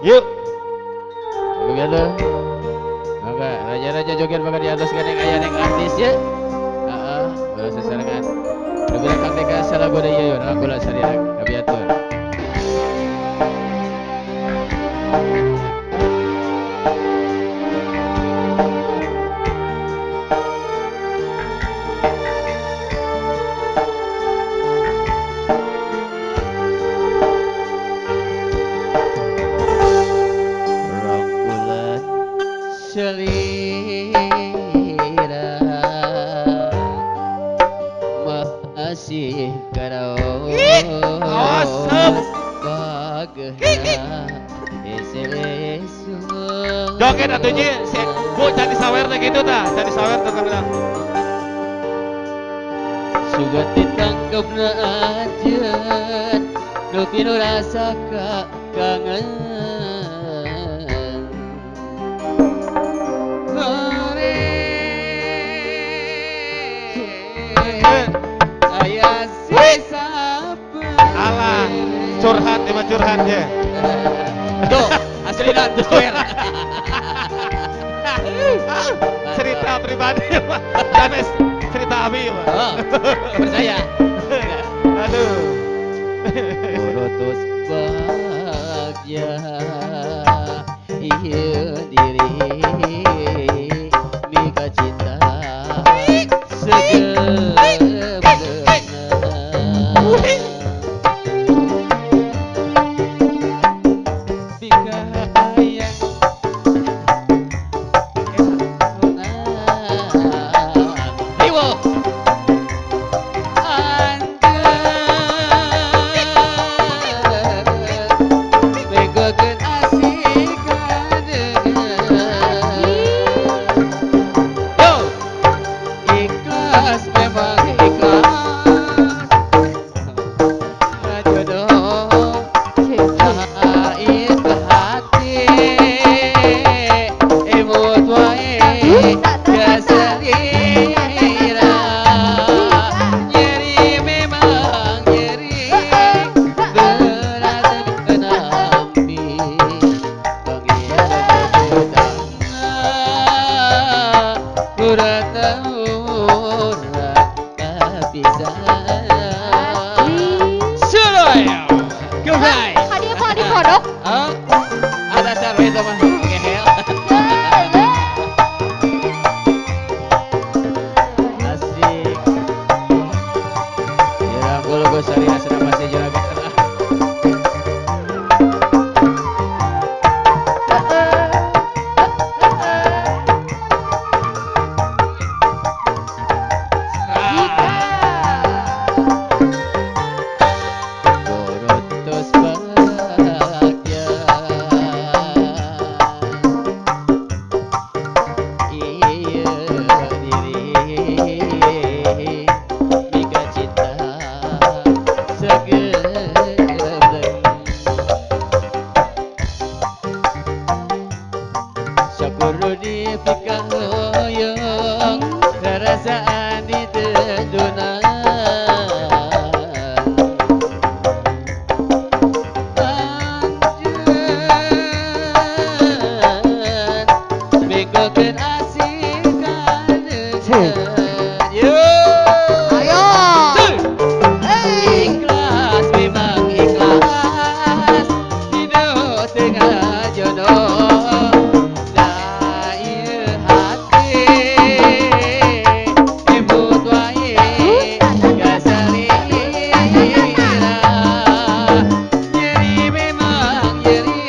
Yuk. Begitu. Maka raja-raja joget bakal di atas gandeng ayah neng artis ya. Bola sesarengan. Diberi kang deka salah goda iya yo bola sariak kabiatur. Rangkulan selira masih karau Awesome. bagena eselesu Joget atunya si Bu cari sawer teh gitu tah, cari sawer teh kamera. sugat ditangkep na ajen nepi nu rasa kangen ayah sisa Alah, curhat emang curhat ya. tuh aslinya sawer Cerita pribadi Pak. James cerita Abi Pak. oh, percaya Aduh. urutus bahagia iya diri mika cinta segemena mika ayah Iwo Begokeun asik kadengan Yo ikhlas memang ikhlas jodoh lain ke hati emut wae keselira nyeri memang nyeri berat kenampi pengiran pedang urat orang kepisah Suraya Gulai Hadiah kok dikodok? ada sarwa itu mah ngehel asik ya bulu gue sariah sedang masih juragan tengah Borutos bahagia iya diri mika cinta segembleng sakurudi pika hoyong rarasaan di tendunan begokeun asik kadengan yo Ayo. ikhlas memang ikhlas hidup tengah jodoh lain hati embut wae kasalira nyeri memang nyeri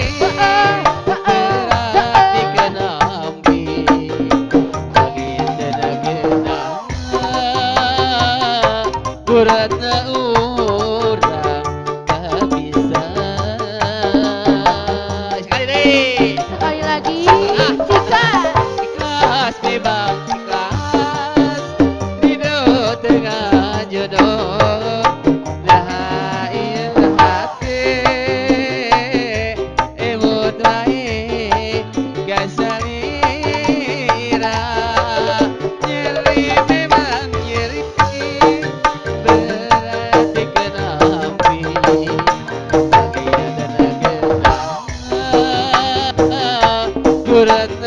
berat dikenampi angin denah-genah uratna urang kapisah Buratna